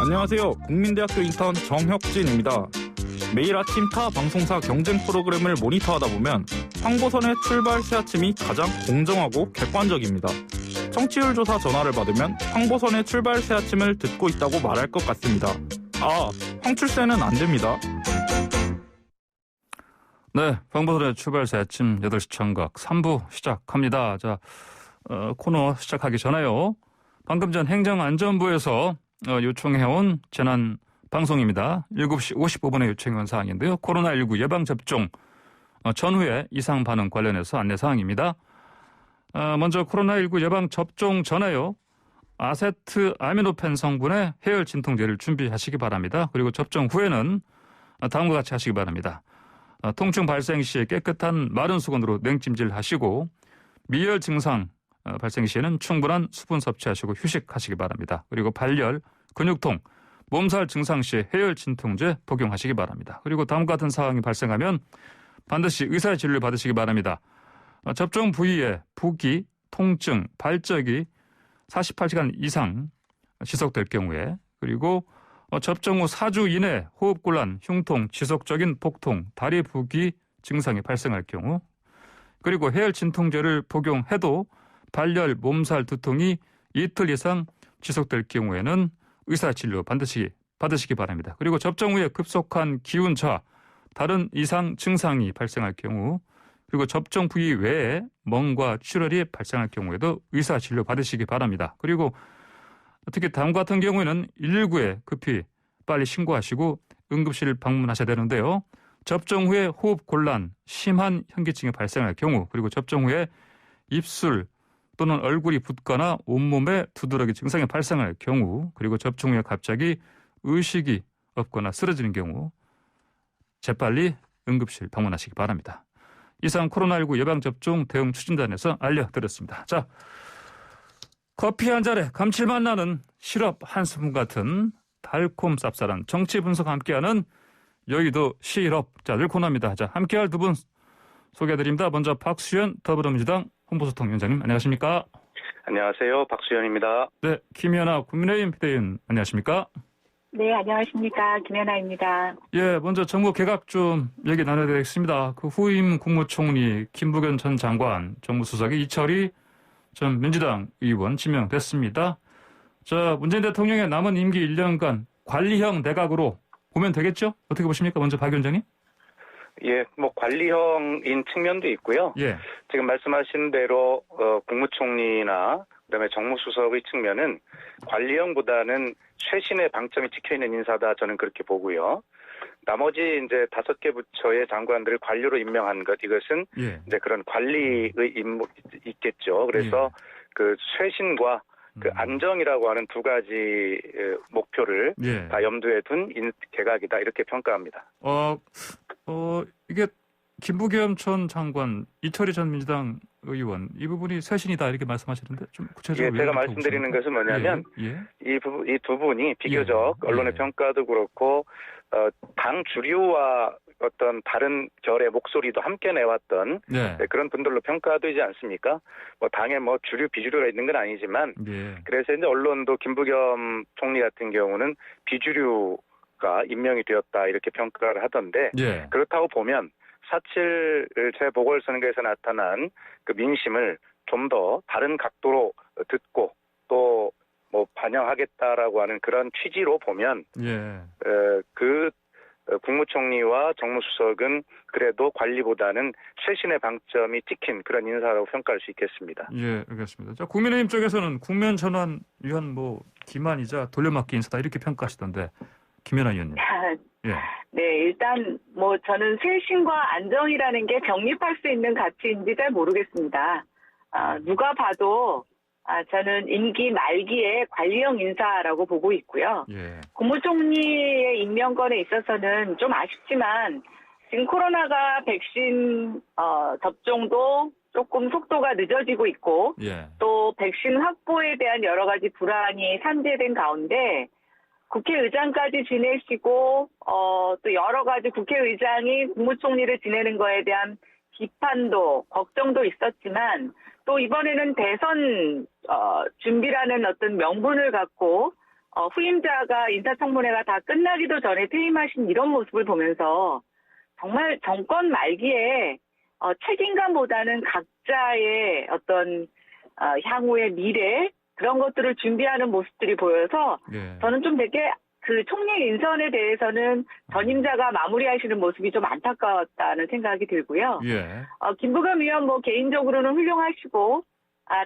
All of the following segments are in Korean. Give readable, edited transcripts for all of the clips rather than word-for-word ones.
안녕하세요. 국민대학교 인턴 정혁진입니다. 매일 아침 타 방송사 경쟁 프로그램을 모니터하다 보면 황보선의 출발 새아침이 가장 공정하고 객관적입니다. 청취율 조사 전화를 받으면 황보선의 출발 새아침을 듣고 있다고 말할 것 같습니다. 황출세는 안 됩니다. 네, 황보선의 출발 새아침 8시 청각 3부 시작합니다. 자, 코너 시작하기 전에요. 방금 전 행정안전부에서 요청해온 재난 방송입니다. 7시 55분에 요청해온 사항인데요. 코로나19 예방접종 전후의 이상 반응 관련해서 안내사항입니다. 먼저 코로나19 예방접종 전에요. 아세트아미노펜 성분의 해열 진통제를 준비하시기 바랍니다. 그리고 접종 후에는 다음과 같이 하시기 바랍니다. 통증 발생 시에 깨끗한 마른 수건으로 냉찜질하시고 미열 증상 발생 시에는 충분한 수분 섭취하시고 휴식하시기 바랍니다. 그리고 발열, 근육통, 몸살 증상 시에 해열 진통제 복용하시기 바랍니다. 그리고 다음과 같은 상황이 발생하면 반드시 의사의 진료를 받으시기 바랍니다. 접종 부위에 부기, 통증, 발적이 48시간 이상 지속될 경우에, 그리고 접종 후 4주 이내 호흡곤란, 흉통, 지속적인 복통, 다리 부기 증상이 발생할 경우, 그리고 해열 진통제를 복용해도 발열, 몸살, 두통이 이틀 이상 지속될 경우에는 의사 진료 반드시 받으시기 바랍니다. 그리고 접종 후에 급속한 기운차, 다른 이상 증상이 발생할 경우, 그리고 접종 부위 외에 멍과 출혈이 발생할 경우에도 의사 진료 받으시기 바랍니다. 그리고 특히 다음과 같은 경우에는 119에 급히 빨리 신고하시고 응급실 방문하셔야 되는데요. 접종 후에 호흡 곤란, 심한 현기증이 발생할 경우, 그리고 접종 후에 입술 또는 얼굴이 붓거나 온몸에 두드러기 증상이 발생할 경우, 그리고 접종 후에 갑자기 의식이 없거나 쓰러지는 경우 재빨리 응급실 방문하시기 바랍니다. 이상 코로나19 예방접종 대응 추진단에서 알려드렸습니다. 자, 커피 한 잔에 감칠맛 나는 시럽 한 스푼 같은 달콤 쌉쌀한 정치 분석 함께하는 여의도 시럽자들 코너입니다. 자, 함께할 두 분 소개해드립니다. 먼저 박수현 더불어민주당 홍보소통위원장님, 안녕하십니까? 안녕하세요. 박수현입니다. 네, 김연아 국민의힘 비대위원, 안녕하십니까? 네, 안녕하십니까. 김연아입니다. 예, 먼저 정부 개각 좀 얘기 나눠야 되겠습니다. 그 후임 국무총리 김부겸 전 장관, 정무수석이 이철희 전 민주당 의원 지명됐습니다. 자, 문재인 대통령의 남은 임기 1년간 관리형 내각으로 보면 되겠죠? 어떻게 보십니까? 먼저 박 위원장님? 예, 관리형인 측면도 있고요. 예. 지금 말씀하신 대로 국무총리나 그다음에 정무수석의 측면은 관리형보다는 쇄신의 방점이 찍혀있는 인사다, 저는 그렇게 보고요. 나머지 이제 5개 부처의 장관들을 관료로 임명한 것, 이것은 이제 그런 관리의 임무 있겠죠. 그래서 그 쇄신과 그 안정이라고 하는 두 가지 목표를 다 염두에 둔 개각이다, 이렇게 평가합니다. 이게 김부겸 전 장관, 이철희 전 민주당 의원, 이 부분이 쇄신이다 이렇게 말씀하시는데 좀 구체적으로 제가 말씀드리는 것은 뭐냐면 이 두 분이 비교적 언론의 평가도 그렇고 당 주류와 어떤 다른 결의 목소리도 함께 내왔던 그런 분들로 평가되지 않습니까? 당에 주류 비주류가 있는 건 아니지만 그래서 이제 언론도 김부겸 총리 같은 경우는 비주류가 임명이 되었다, 이렇게 평가를 하던데 그렇다고 보면 4.7 재보궐선거에서 나타난 그 민심을 좀 더 다른 각도로 듣고 또 반영하겠다라고 하는 그런 취지로 보면 그 국무총리와 정무수석은 그래도 관리보다는 쇄신의 방점이 찍힌 그런 인사라고 평가할 수 있겠습니다. 예, 알겠습니다. 자, 국민의힘 쪽에서는 국면 전환 위한 기만이자 돌려막기 인사다, 이렇게 평가하시던데 김연아 의원님. 네, 일단 저는 쇄신과 안정이라는 게 병립할 수 있는 가치인지 잘 모르겠습니다. 누가 봐도 저는 임기 말기에 관리형 인사라고 보고 있고요. 국무총리의 임명권에 있어서는 좀 아쉽지만 지금 코로나가 백신 접종도 조금 속도가 늦어지고 있고 또 백신 확보에 대한 여러 가지 불안이 산재된 가운데 국회의장까지 지내시고 또 여러 가지 국회의장이 국무총리를 지내는 거에 대한 비판도 걱정도 있었지만 또 이번에는 대선 준비라는 어떤 명분을 갖고 후임자가 인사청문회가 다 끝나기도 전에 퇴임하신 이런 모습을 보면서 정말 정권 말기에 책임감보다는 각자의 어떤 향후의 미래 그런 것들을 준비하는 모습들이 보여서 예. 저는 좀 되게 그 총리 인선에 대해서는 전임자가 마무리하시는 모습이 좀 안타까웠다는 생각이 들고요. 예. 김부겸 의원 개인적으로는 훌륭하시고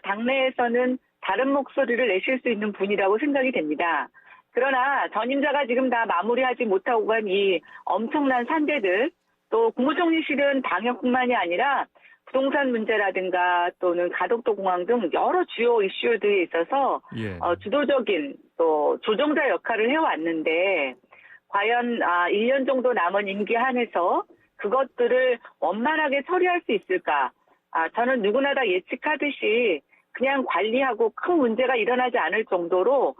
당내에서는 다른 목소리를 내실 수 있는 분이라고 생각이 됩니다. 그러나 전임자가 지금 다 마무리하지 못하고 간 이 엄청난 산재들 또 국무총리실은 방역뿐만이 아니라 부동산 문제라든가 또는 가덕도 공항 등 여러 주요 이슈들에 있어서 예. 주도적인 또 조정자 역할을 해왔는데 과연 1년 정도 남은 임기 한해서 그것들을 원만하게 처리할 수 있을까? 저는 누구나 다 예측하듯이 그냥 관리하고 큰 문제가 일어나지 않을 정도로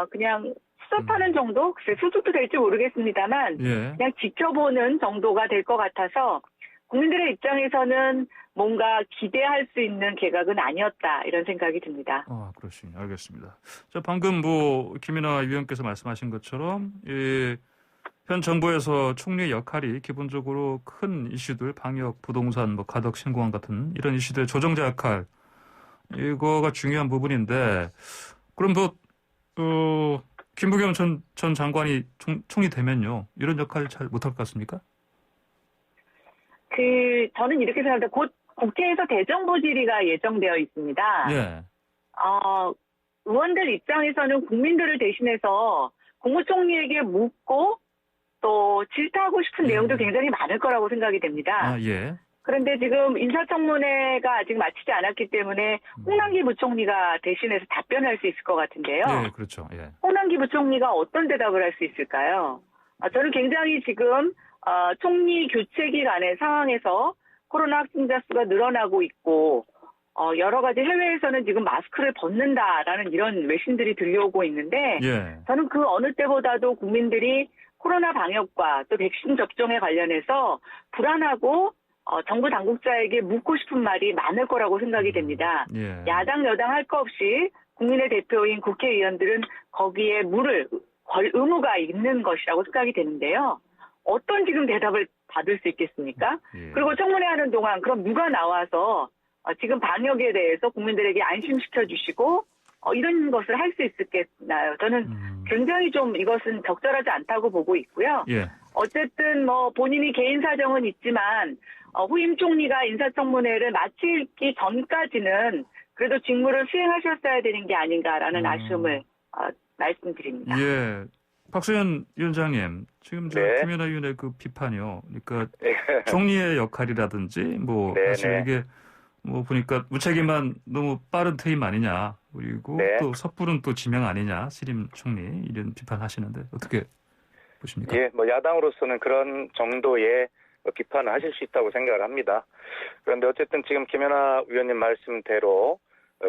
그냥 수습하는 정도? 글쎄 수습도 될지 모르겠습니다만 예. 그냥 지켜보는 정도가 될 것 같아서 국민들의 입장에서는 뭔가 기대할 수 있는 개각은 아니었다 이런 생각이 듭니다. 그렇군요. 알겠습니다. 자, 방금 김인하 위원께서 말씀하신 것처럼 현 정부에서 총리의 역할이 기본적으로 큰 이슈들 방역, 부동산, 가덕, 신공항 같은 이런 이슈들의 조정자 역할 이거가 중요한 부분인데 그럼 김부겸 전 장관이 총리 되면요 이런 역할을 잘 못할 것 같습니까? 저는 이렇게 생각합니다. 곧 국회에서 대정부 질의가 예정되어 있습니다. 예. 의원들 입장에서는 국민들을 대신해서 국무총리에게 묻고 또 질타하고 싶은 내용도 굉장히 많을 거라고 생각이 됩니다. 예. 그런데 지금 인사청문회가 아직 마치지 않았기 때문에 홍남기 부총리가 대신해서 답변할 수 있을 것 같은데요. 네, 그렇죠. 예. 홍남기 부총리가 어떤 대답을 할 수 있을까요? 저는 굉장히 지금 총리 교체기 간의 상황에서 코로나 확진자 수가 늘어나고 있고 여러 가지 해외에서는 지금 마스크를 벗는다라는 이런 외신들이 들려오고 있는데 저는 그 어느 때보다도 국민들이 코로나 방역과 또 백신 접종에 관련해서 불안하고 정부 당국자에게 묻고 싶은 말이 많을 거라고 생각이 됩니다. 야당 여당 할 거 없이 국민의 대표인 국회의원들은 거기에 물을 걸 의무가 있는 것이라고 생각이 되는데요. 어떤 지금 대답을 받을 수 있겠습니까? 그리고 청문회 하는 동안 그럼 누가 나와서 지금 방역에 대해서 국민들에게 안심시켜 주시고 이런 것을 할 수 있겠나요? 저는 굉장히 좀 이것은 적절하지 않다고 보고 있고요. 어쨌든 본인이 개인 사정은 있지만 후임 총리가 인사청문회를 마치기 전까지는 그래도 직무를 수행하셨어야 되는 게 아닌가라는 아쉬움을 말씀드립니다. 예. 박수현 위원장님, 지금 김인하 위원의 그 비판이요. 그러니까 총리의 역할이라든지 사실 이게 보니까 무책임한 너무 빠른 퇴임 아니냐. 그리고 또 섣부른 또 지명 아니냐. 신임 총리 이런 비판하시는데 어떻게 보십니까? 예, 야당으로서는 그런 정도의 비판을 하실 수 있다고 생각을 합니다. 그런데 어쨌든 지금 김연아 위원님 말씀대로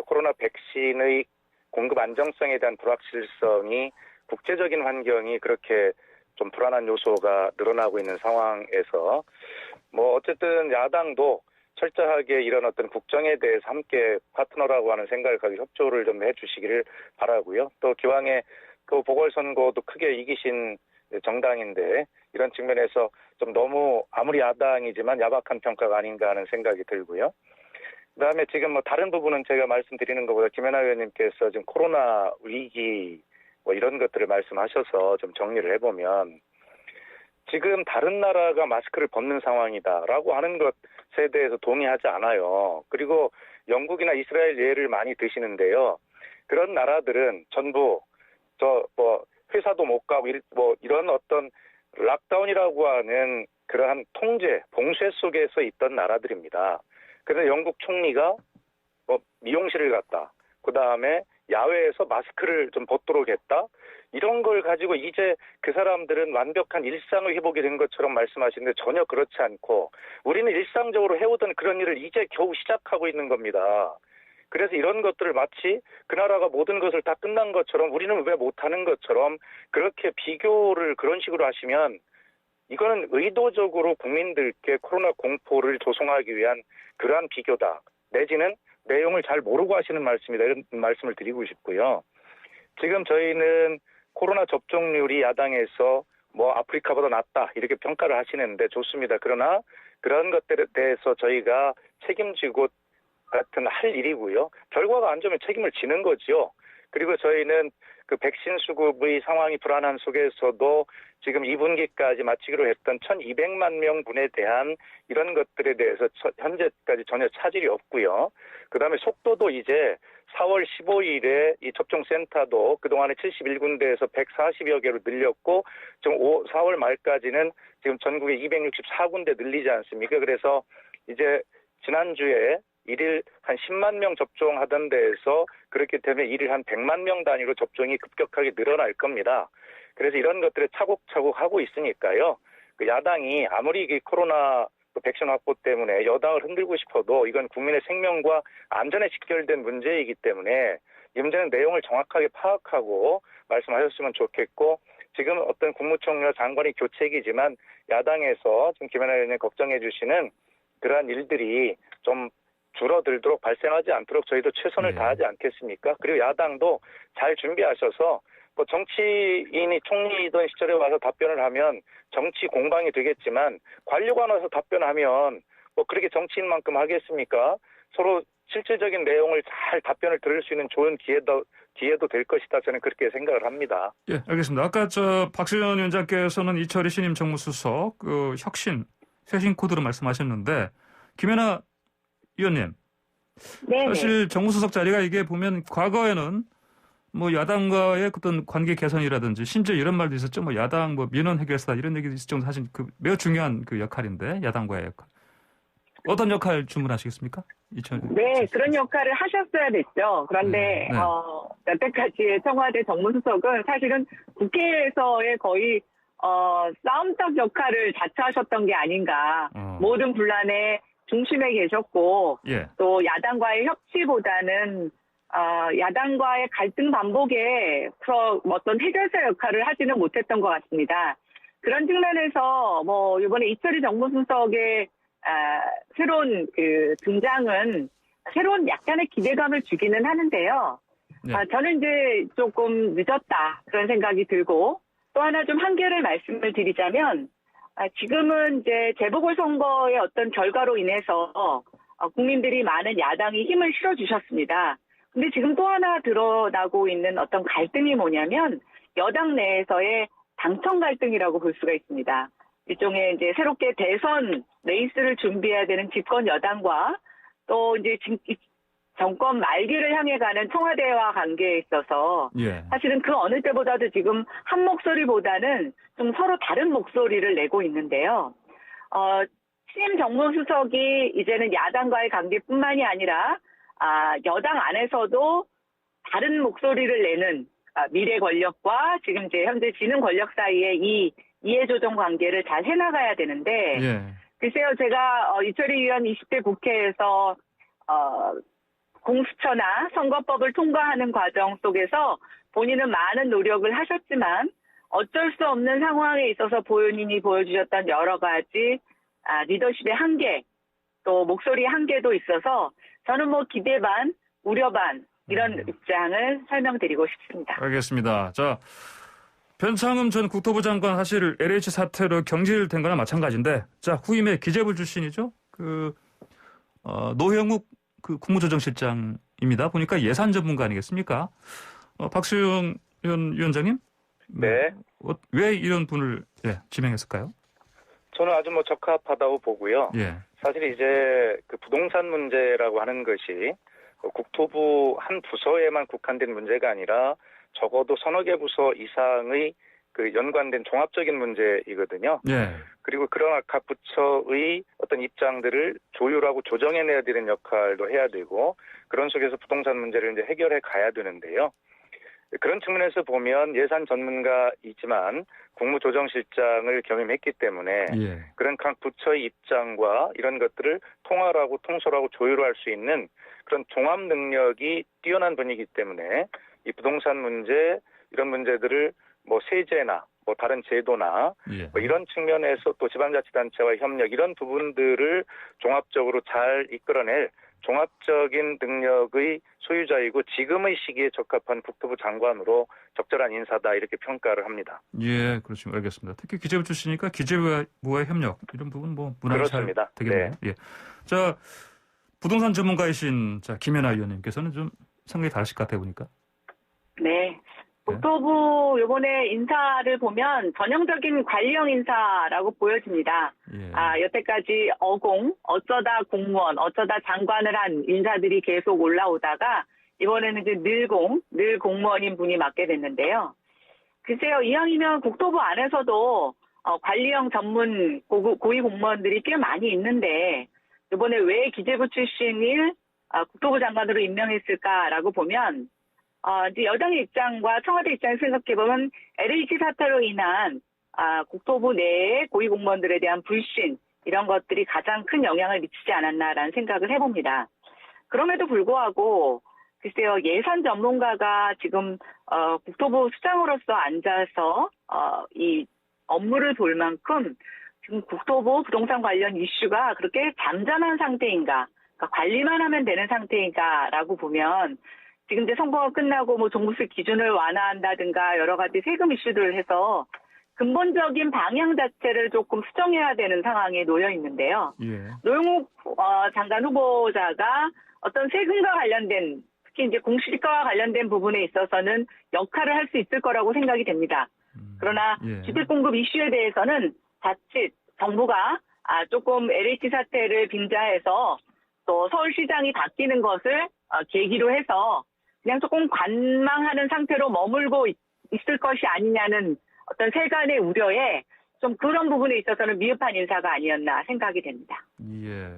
코로나 백신의 공급 안정성에 대한 불확실성이 국제적인 환경이 그렇게 좀 불안한 요소가 늘어나고 있는 상황에서 어쨌든 야당도 철저하게 이런 어떤 국정에 대해서 함께 파트너라고 하는 생각을 가지고 협조를 좀 해주시기를 바라고요. 또 기왕에 그 보궐선거도 크게 이기신 정당인데 이런 측면에서 좀 너무 아무리 야당이지만 야박한 평가가 아닌가 하는 생각이 들고요. 그다음에 지금 다른 부분은 제가 말씀드리는 것보다 김연아 의원님께서 지금 코로나 위기 이런 것들을 말씀하셔서 좀 정리를 해보면 지금 다른 나라가 마스크를 벗는 상황이다라고 하는 것에 대해서 동의하지 않아요. 그리고 영국이나 이스라엘 예를 많이 드시는데요. 그런 나라들은 전부 회사도 못 가고 이런 어떤 락다운이라고 하는 그러한 통제, 봉쇄 속에서 있던 나라들입니다. 그래서 영국 총리가 미용실을 갔다. 그 다음에 야외에서 마스크를 좀 벗도록 했다. 이런 걸 가지고 이제 그 사람들은 완벽한 일상을 회복이 된 것처럼 말씀하시는데 전혀 그렇지 않고 우리는 일상적으로 해오던 그런 일을 이제 겨우 시작하고 있는 겁니다. 그래서 이런 것들을 마치 그 나라가 모든 것을 다 끝난 것처럼 우리는 왜 못하는 것처럼 그렇게 비교를 그런 식으로 하시면 이거는 의도적으로 국민들께 코로나 공포를 조성하기 위한 그러한 비교다. 내지는 내용을 잘 모르고 하시는 말씀이다. 이런 말씀을 드리고 싶고요. 지금 저희는 코로나 접종률이 야당에서 뭐 아프리카보다 낫다 이렇게 평가를 하시는데 좋습니다. 그러나 그런 것들에 대해서 저희가 책임지고 같은 할 일이고요. 결과가 안 좋으면 책임을 지는 거죠. 그리고 저희는 그 백신 수급의 상황이 불안한 속에서도 지금 2분기까지 마치기로 했던 1,200만 명분에 대한 이런 것들에 대해서 현재까지 전혀 차질이 없고요. 그다음에 속도도 이제 4월 15일에 이 접종센터도 그동안에 71군데에서 140여 개로 늘렸고 지금 4월 말까지는 지금 전국에 264군데 늘리지 않습니까? 그래서 이제 지난주에 일일 한 10만 명 접종하던 데에서 그렇기 때문에 일일 한 100만 명 단위로 접종이 급격하게 늘어날 겁니다. 그래서 이런 것들을 차곡차곡 하고 있으니까요. 그 야당이 아무리 이 코로나 백신 확보 때문에 여당을 흔들고 싶어도 이건 국민의 생명과 안전에 직결된 문제이기 때문에 이 문제는 내용을 정확하게 파악하고 말씀하셨으면 좋겠고 지금 어떤 국무총리와 장관이 교체기지만 야당에서 지금 김연아 의원님 걱정해 주시는 그러한 일들이 좀 줄어들도록 발생하지 않도록 저희도 최선을 다하지 않겠습니까? 그리고 야당도 잘 준비하셔서 뭐 정치인이 총리이던 시절에 와서 답변을 하면 정치 공방이 되겠지만 관료가 와서 답변하면 뭐 그렇게 정치인만큼 하겠습니까? 서로 실질적인 내용을 잘 답변을 들을 수 있는 좋은 기회도 될 것이다. 저는 그렇게 생각을 합니다. 예, 알겠습니다. 아까 박수현 위원장께서는 이철희 신임 정무수석 그 혁신, 쇄신 코드로 말씀하셨는데 김연아 위원님, 네네. 사실 정무수석 자리가 이게 보면 과거에는 뭐 야당과의 어떤 관계 개선이라든지 심지어 이런 말도 있었죠. 뭐 야당 뭐 민원 해결사 이런 얘기도 있을 정도 사실 그 매우 중요한 그 역할인데 야당과의 역할. 어떤 역할 주문하시겠습니까? 네, 그런 역할을 하셨어야 됐죠. 그런데 네. 여태까지의 청와대 정무수석은 사실은 국회에서의 거의 싸움닭 역할을 자처하셨던 게 아닌가. 모든 분란의 중심에 계셨고 예. 또 야당과의 협치보다는 야당과의 갈등 반복에 어떤 해결사 역할을 하지는 못했던 것 같습니다. 그런 측면에서 뭐 이번에 이철희 정무수석의 새로운 그 등장은 새로운 약간의 기대감을 주기는 하는데요. 네. 저는 이제 조금 늦었다 그런 생각이 들고 또 하나 좀 한계를 말씀을 드리자면 지금은 이제 재보궐선거의 어떤 결과로 인해서 국민들이 많은 야당이 힘을 실어주셨습니다. 근데 지금 또 하나 드러나고 있는 어떤 갈등이 뭐냐면 여당 내에서의 당청 갈등이라고 볼 수가 있습니다. 일종의 이제 새롭게 대선 레이스를 준비해야 되는 집권 여당과 또 이제 정권 말기를 향해 가는 청와대와 관계에 있어서 사실은 그 어느 때보다도 지금 한 목소리보다는 좀 서로 다른 목소리를 내고 있는데요. 신임 정무수석이 이제는 야당과의 관계뿐만이 아니라 여당 안에서도 다른 목소리를 내는 미래 권력과 지금 이제 현재 지는 권력 사이의 이 이해조정 관계를 잘 해나가야 되는데 글쎄요, 제가 이철희 의원 20대 국회에서 공수처나 선거법을 통과하는 과정 속에서 본인은 많은 노력을 하셨지만 어쩔 수 없는 상황에 있어서 본인이 보여주셨던 여러 가지 리더십의 한계, 또 목소리의 한계도 있어서 저는 뭐 기대 반, 우려 반 이런 입장을 설명드리고 싶습니다. 알겠습니다. 자, 변창흠 전 국토부 장관 사실 LH 사태로 경질된 거나 마찬가지인데 자, 후임의 기재부 출신이죠. 노형욱 그 국무조정실장입니다. 보니까 예산 전문가 아니겠습니까? 박수영 위원장님? 네. 왜 이런 분을 지명했을까요? 저는 아주 뭐 적합하다고 보고요. 사실 이제 그 부동산 문제라고 하는 것이 국토부 한 부서에만 국한된 문제가 아니라 적어도 서너 개 부서 이상의 그 연관된 종합적인 문제이거든요. 그리고 그런 각 부처의 어떤 입장들을 조율하고 조정해내야 되는 역할도 해야 되고 그런 속에서 부동산 문제를 이제 해결해 가야 되는데요. 그런 측면에서 보면 예산 전문가이지만 국무조정실장을 겸임했기 때문에 그런 각 부처의 입장과 이런 것들을 통할하고 통솔하고 조율할 수 있는 그런 종합 능력이 뛰어난 분이기 때문에 이 부동산 문제 이런 문제들을 뭐 세제나 뭐 다른 제도나 뭐 이런 측면에서 또 지방자치단체와의 협력 이런 부분들을 종합적으로 잘 이끌어낼 종합적인 능력의 소유자이고 지금의 시기에 적합한 국토부 장관으로 적절한 인사다 이렇게 평가를 합니다. 예, 그렇습니다. 알겠습니다. 특히 기재부 출신이니까 기재부와의 협력 이런 부분 뭐 무난히 잘 되겠네요. 네. 예. 자, 부동산 전문가이신 김연아 위원님께서는 좀 생각이 다르실 것 같아요 보니까. 네. 국토부 이번에 인사를 보면 전형적인 관리형 인사라고 보여집니다. 예. 여태까지 어쩌다 공무원, 어쩌다 장관을 한 인사들이 계속 올라오다가 이번에는 이제 늘 공무원인 분이 맡게 됐는데요. 글쎄요, 이왕이면 국토부 안에서도 관리형 전문 고위 공무원들이 꽤 많이 있는데 이번에 왜 기재부 출신을 국토부 장관으로 임명했을까라고 보면 이제 여당의 입장과 청와대 입장을 생각해보면 LH 사태로 인한 국토부 내의 고위공무원들에 대한 불신 이런 것들이 가장 큰 영향을 미치지 않았나라는 생각을 해봅니다. 그럼에도 불구하고 글쎄요, 예산 전문가가 지금 국토부 수장으로서 앉아서 이 업무를 볼 만큼 지금 국토부 부동산 관련 이슈가 그렇게 잠잠한 상태인가, 그러니까 관리만 하면 되는 상태인가라고 보면 지금 이제 선거가 끝나고 뭐 종부세 기준을 완화한다든가 여러 가지 세금 이슈들을 해서 근본적인 방향 자체를 조금 수정해야 되는 상황에 놓여 있는데요. 예. 노영욱 장관 후보자가 어떤 세금과 관련된 특히 이제 공시지가와 관련된 부분에 있어서는 역할을 할 수 있을 거라고 생각이 됩니다. 그러나 예. 주택 공급 이슈에 대해서는 자칫 정부가 조금 LH 사태를 빙자해서 또 서울시장이 바뀌는 것을 계기로 해서 그냥 조금 관망하는 상태로 머물고 있을 것이 아니냐는 어떤 세간의 우려에 좀 그런 부분에 있어서는 미흡한 인사가 아니었나 생각이 됩니다. 예,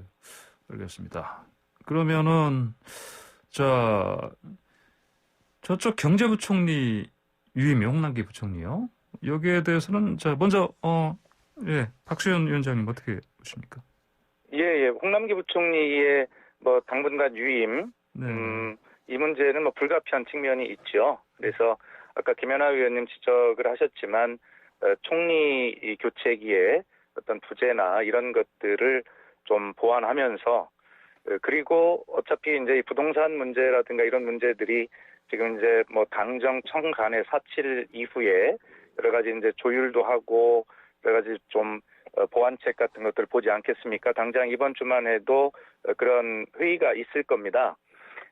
알겠습니다. 그러면은 저쪽 경제부총리 유임이 홍남기 부총리요. 여기에 대해서는 먼저 박수현 위원장님 어떻게 보십니까? 예, 홍남기 부총리의 당분간 유임. 네. 이 문제는 불가피한 측면이 있죠. 그래서 아까 김연아 의원님 지적을 하셨지만 총리 교체기에 어떤 부재나 이런 것들을 좀 보완하면서 그리고 어차피 이제 이 부동산 문제라든가 이런 문제들이 지금 이제 당정청 간의 사칠 이후에 여러 가지 이제 조율도 하고 여러 가지 좀 보완책 같은 것들을 보지 않겠습니까? 당장 이번 주만 해도 그런 회의가 있을 겁니다.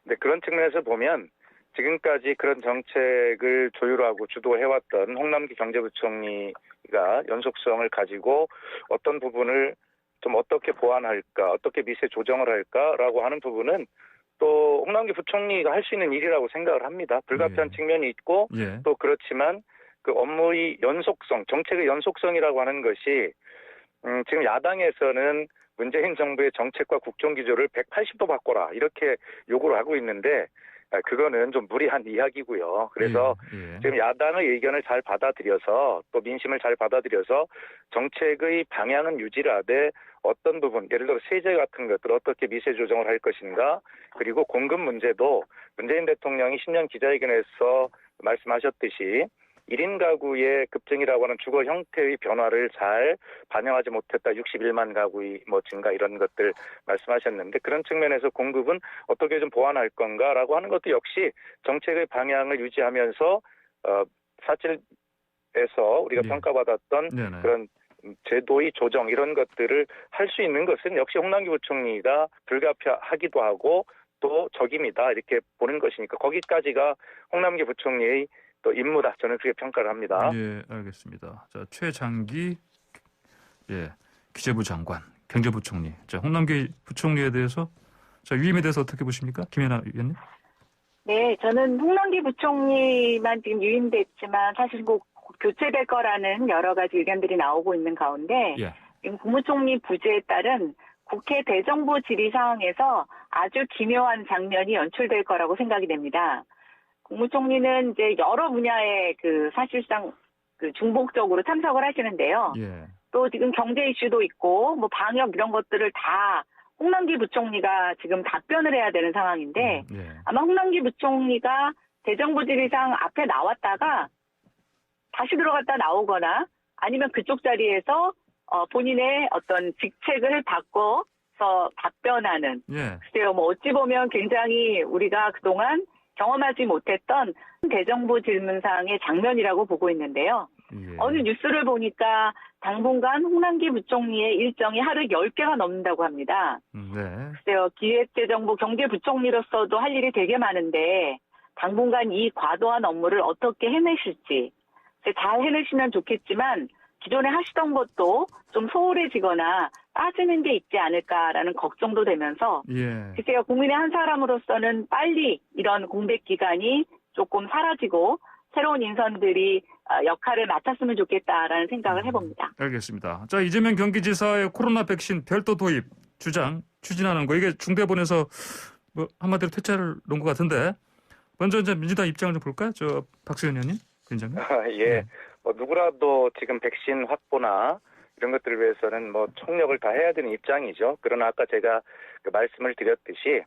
근데 그런 측면에서 보면 지금까지 그런 정책을 조율하고 주도해왔던 홍남기 경제부총리가 연속성을 가지고 어떤 부분을 좀 어떻게 보완할까, 어떻게 미세 조정을 할까라고 하는 부분은 또 홍남기 부총리가 할 수 있는 일이라고 생각을 합니다. 불가피한 측면이 있고 또 그렇지만 그 업무의 연속성, 정책의 연속성이라고 하는 것이 지금 야당에서는 문재인 정부의 정책과 국정기조를 180도 바꿔라 이렇게 요구를 하고 있는데 그거는 좀 무리한 이야기고요. 그래서 지금 야당의 의견을 잘 받아들여서 또 민심을 잘 받아들여서 정책의 방향은 유지를 하되 어떤 부분, 예를 들어 세제 같은 것들 어떻게 미세 조정을 할 것인가, 그리고 공급 문제도 문재인 대통령이 신년 기자회견에서 말씀하셨듯이 1인 가구의 급증이라고 하는 주거 형태의 변화를 잘 반영하지 못했다. 61만 가구의 증가 이런 것들 말씀하셨는데 그런 측면에서 공급은 어떻게 좀 보완할 건가라고 하는 것도 역시 정책의 방향을 유지하면서 사실에서 우리가 평가받았던 그런 제도의 조정 이런 것들을 할 수 있는 것은 역시 홍남기 부총리가 불가피하기도 하고 또 적임이다 이렇게 보는 것이니까 거기까지가 홍남기 부총리의 또 임무다. 저는 그렇게 평가를 합니다. 예, 알겠습니다. 최장기 기재부 장관, 경제부총리. 홍남기 부총리에 대해서 유임에 대해서 어떻게 보십니까? 김연아 위원님? 네, 저는 홍남기 부총리만 지금 유임됐지만 사실 교체될 거라는 여러 가지 의견들이 나오고 있는 가운데 지금 국무총리 부재에 따른 국회 대정부 질의 상황에서 아주 기묘한 장면이 연출될 거라고 생각이 됩니다. 국무총리는 이제 여러 분야에 사실상 중복적으로 참석을 하시는데요. 또 지금 경제 이슈도 있고 방역 이런 것들을 다 홍남기 부총리가 지금 답변을 해야 되는 상황인데 아마 홍남기 부총리가 대정부 질의상 앞에 나왔다가 다시 들어갔다 나오거나 아니면 그쪽 자리에서 본인의 어떤 직책을 바꿔 답변하는. 예. 글쎄요, 뭐 어찌 보면 굉장히 우리가 그동안 경험하지 못했던 대정부 질문상의 장면이라고 보고 있는데요. 예. 어느 뉴스를 보니까 당분간 홍남기 부총리의 일정이 하루 10개가 넘는다고 합니다. 네. 글쎄요, 기획재정부 경제부총리로서도 할 일이 되게 많은데 당분간 이 과도한 업무를 어떻게 해내실지 잘 해내시면 좋겠지만 기존에 하시던 것도 좀 소홀해지거나 빠지는 게 있지 않을까라는 걱정도 되면서 예. 글쎄요, 국민의 한 사람으로서는 빨리 이런 공백 기간이 조금 사라지고 새로운 인선들이 역할을 맡았으면 좋겠다라는 생각을 해봅니다. 알겠습니다. 자, 이재명 경기지사의 코로나 백신 별도 도입 주장 추진하는 거 이게 중대본에서 뭐 한마디로 퇴짜를 놓은 것 같은데 먼저 이제 민주당 입장을 좀 볼까요? 저 박수현 의원님, 위원장님. 예. 네. 뭐 누구라도 지금 백신 확보나 이런 것들을 위해서는 뭐 총력을 다해야 되는 입장이죠. 그러나 아까 제가 그 말씀을 드렸듯이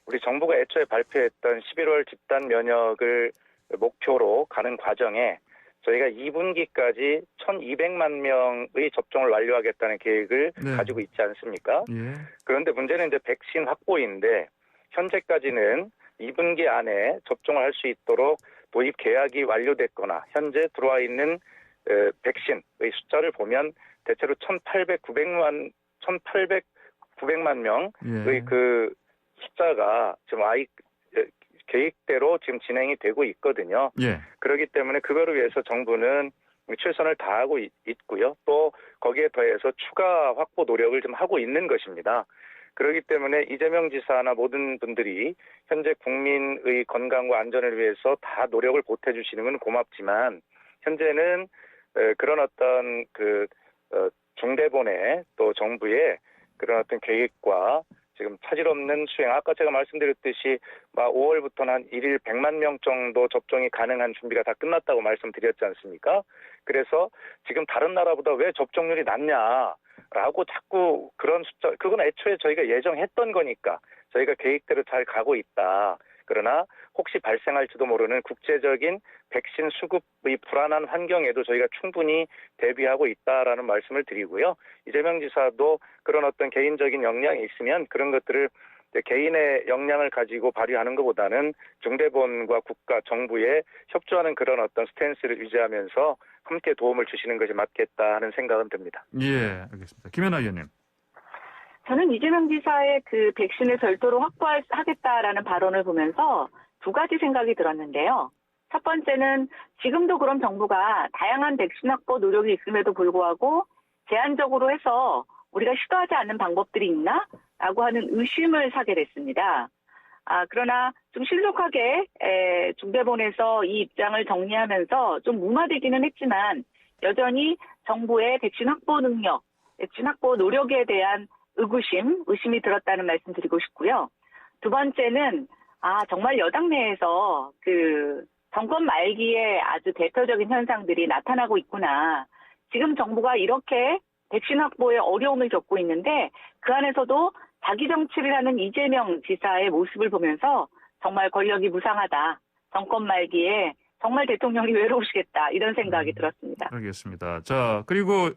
우리 정부가 애초에 발표했던 11월 집단 면역을 목표로 가는 과정에 저희가 2분기까지 1,200만 명의 접종을 완료하겠다는 계획을 네. 가지고 있지 않습니까? 예. 그런데 문제는 이제 백신 확보인데 현재까지는 2분기 안에 접종을 할 수 있도록 도입 계약이 완료됐거나 현재 들어와 있는 백신의 숫자를 보면 대체로 900만 명의 예. 그 숫자가 지금 계획대로 지금 진행이 되고 있거든요. 예. 그렇기 때문에 그거를 위해서 정부는 최선을 다하고 있고요. 또 거기에 더해서 추가 확보 노력을 좀 하고 있는 것입니다. 그렇기 때문에 이재명 지사나 모든 분들이 현재 국민의 건강과 안전을 위해서 다 노력을 보태주시는 건 고맙지만 현재는 그런 어떤 중대본의 또 정부의 그런 어떤 계획과 지금 차질 없는 수행, 아까 제가 말씀드렸듯이 5월부터는 한 1일 100만 명 정도 접종이 가능한 준비가 다 끝났다고 말씀드렸지 않습니까? 그래서 지금 다른 나라보다 왜 접종률이 낮냐라고 자꾸 그런 숫자, 그건 애초에 저희가 예정했던 거니까 저희가 계획대로 잘 가고 있다. 그러나 혹시 발생할지도 모르는 국제적인 백신 수급의 불안한 환경에도 저희가 충분히 대비하고 있다라는 말씀을 드리고요. 이재명 지사도 그런 어떤 개인적인 역량이 있으면 그런 것들을 개인의 역량을 가지고 발휘하는 것보다는 중대본과 국가, 정부에 협조하는 그런 어떤 스탠스를 유지하면서 함께 도움을 주시는 것이 맞겠다 하는 생각은 듭니다. 예, 알겠습니다. 김연아 의원님. 저는 이재명 지사의 그 백신을 별도로 확보하겠다라는 발언을 보면서 두 가지 생각이 들었는데요. 첫 번째는 지금도 그런 정부가 다양한 백신 확보 노력이 있음에도 불구하고 제한적으로 해서 우리가 시도하지 않는 방법들이 있나? 라고 하는 의심을 사게 됐습니다. 그러나 좀 신속하게 중대본에서 이 입장을 정리하면서 좀 무마되기는 했지만 여전히 정부의 백신 확보 능력, 백신 확보 노력에 대한 의심이 들었다는 말씀 드리고 싶고요. 두 번째는 정말 여당 내에서 그 정권 말기에 아주 대표적인 현상들이 나타나고 있구나. 지금 정부가 이렇게 백신 확보에 어려움을 겪고 있는데 그 안에서도 자기 정치를 하는 이재명 지사의 모습을 보면서 정말 권력이 무상하다. 정권 말기에 정말 대통령이 외로우시겠다. 이런 생각이 들었습니다. 알겠습니다. 자, 그리고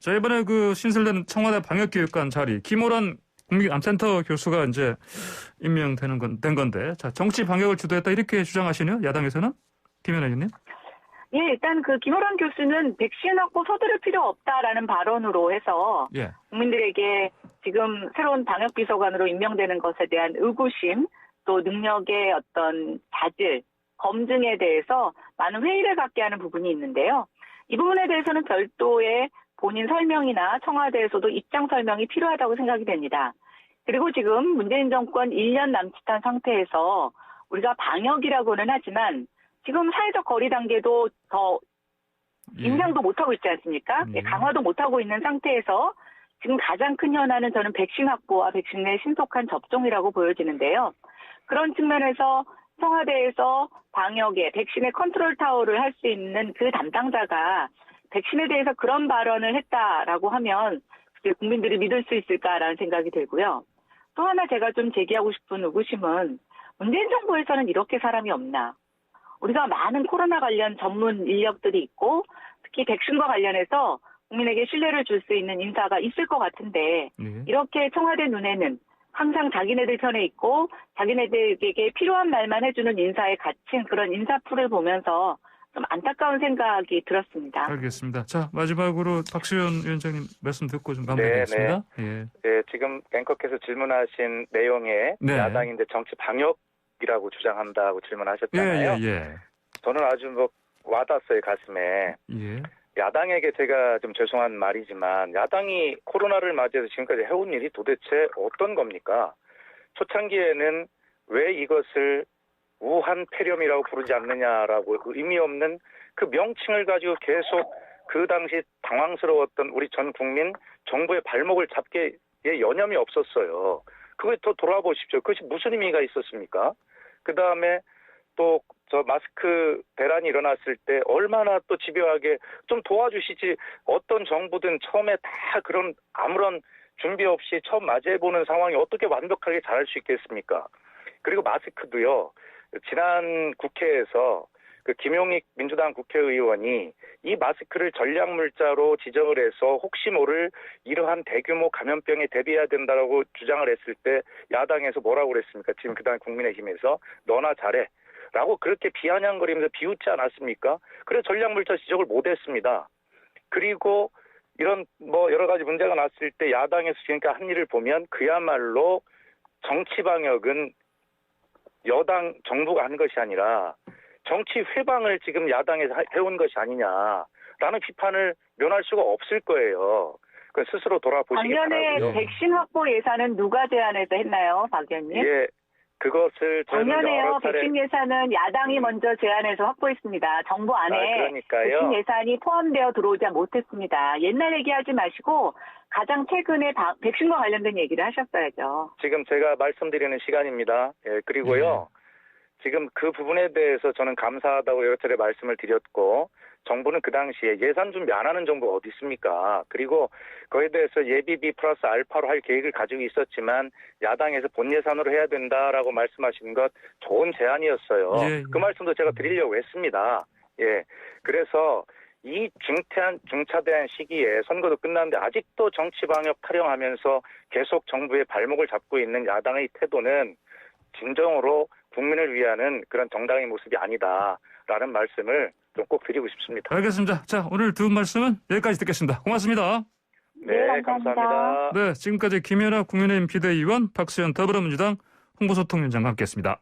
이번에 그 신설된 청와대 방역기획관 자리 김호란 국민암센터 교수가 이제 임명된 건데, 자, 정치 방역을 주도했다 이렇게 주장하시네요. 야당에서는 김연아 의원님. 예, 일단 그 김호란 교수는 백신 확보 서두를 필요 없다라는 발언으로 해서 예. 국민들에게 지금 새로운 방역비서관으로 임명되는 것에 대한 의구심, 또 능력의 어떤 자질, 검증에 대해서 많은 회의를 갖게 하는 부분이 있는데요. 이 부분에 대해서는 별도의 본인 설명이나 청와대에서도 입장 설명이 필요하다고 생각이 됩니다. 그리고 지금 문재인 정권 1년 남짓한 상태에서 우리가 방역이라고는 하지만 지금 사회적 거리 단계도 더 인상도 못하고 있지 않습니까? 강화도 못하고 있는 상태에서 지금 가장 큰 현안은 저는 백신 확보와 백신의 신속한 접종이라고 보여지는데요. 그런 측면에서 청와대에서 방역에 백신의 컨트롤 타워를 할 수 있는 그 담당자가 백신에 대해서 그런 발언을 했다라고 하면 국민들이 믿을 수 있을까라는 생각이 들고요. 또 하나 제가 좀 제기하고 싶은 의구심은 문재인 정부에서는 이렇게 사람이 없나. 우리가 많은 코로나 관련 전문 인력들이 있고 특히 백신과 관련해서 국민에게 신뢰를 줄 수 있는 인사가 있을 것 같은데 이렇게 청와대 눈에는 항상 자기네들 편에 있고 자기네들에게 필요한 말만 해주는 인사에 갇힌 그런 인사풀을 보면서 좀 안타까운 생각이 들었습니다. 알겠습니다. 자, 마지막으로 박수현 위원장님 말씀 듣고 좀 마무리하겠습니다. 네. 지금 앵커께서 질문하신 내용에 야당이 이제 정치 방역이라고 주장한다고 질문하셨잖아요. 저는 아주 와닿았어요, 가슴에. 야당에게 제가 좀 죄송한 말이지만 야당이 코로나를 맞이해서 지금까지 해온 일이 도대체 어떤 겁니까? 초창기에는 왜 이것을 우한 폐렴이라고 부르지 않느냐라고 의미 없는 그 명칭을 가지고 계속 그 당시 당황스러웠던 우리 전 국민 정부의 발목을 잡기에 여념이 없었어요. 그걸 또 돌아보십시오. 그것이 무슨 의미가 있었습니까? 그 다음에 또 저 마스크 대란이 일어났을 때 얼마나 또 집요하게 좀 도와주시지 어떤 정부든 처음에 다 그런 아무런 준비 없이 처음 맞이해보는 상황이 어떻게 완벽하게 잘할 수 있겠습니까? 그리고 마스크도요. 지난 국회에서 그 김용익 민주당 국회의원이 이 마스크를 전략물자로 지정을 해서 혹시 모를 이러한 대규모 감염병에 대비해야 된다라고 주장을 했을 때 야당에서 뭐라고 그랬습니까? 지금 그다음 국민의힘에서 너나 잘해. 라고 그렇게 비아냥거리면서 비웃지 않았습니까? 그래서 전략물자 지적을 못했습니다. 그리고 이런 여러 가지 문제가 났을 때 야당에서 지금까지 한 일을 보면 그야말로 정치 방역은 여당 정부가 한 것이 아니라 정치 회방을 지금 야당에서 해온 것이 아니냐라는 비판을 면할 수가 없을 거예요. 그 스스로 돌아보시기 바라고요. 작년에 백신 확보 예산은 누가 제안해서 했나요, 박 의원님? 그것을 작년에요. 백신 예산은 야당이 먼저 제안해서 확보했습니다. 정부 안에 백신 예산이 포함되어 들어오지 못했습니다. 옛날 얘기하지 마시고 가장 최근에 백신과 관련된 얘기를 하셨어야죠. 지금 제가 말씀드리는 시간입니다. 그리고요. 지금 그 부분에 대해서 저는 감사하다고 여러 차례 말씀을 드렸고 정부는 그 당시에 예산 준비 안 하는 정부가 어디 있습니까? 그리고 그에 대해서 예비비 플러스 알파로 할 계획을 가지고 있었지만 야당에서 본 예산으로 해야 된다라고 말씀하신 것 좋은 제안이었어요. 그 말씀도 제가 드리려고 했습니다. 그래서 이 중차대한 시기에 선거도 끝났는데 아직도 정치 방역 타령하면서 계속 정부의 발목을 잡고 있는 야당의 태도는 진정으로 국민을 위하는 그런 정당의 모습이 아니다라는 말씀을 좀 꼭 드리고 싶습니다. 알겠습니다. 자, 오늘 두 말씀은 여기까지 듣겠습니다. 고맙습니다. 네, 감사합니다. 네, 지금까지 김연아 국민의힘 비대위원, 박수현 더불어민주당 홍보소통위원장과 함께했습니다.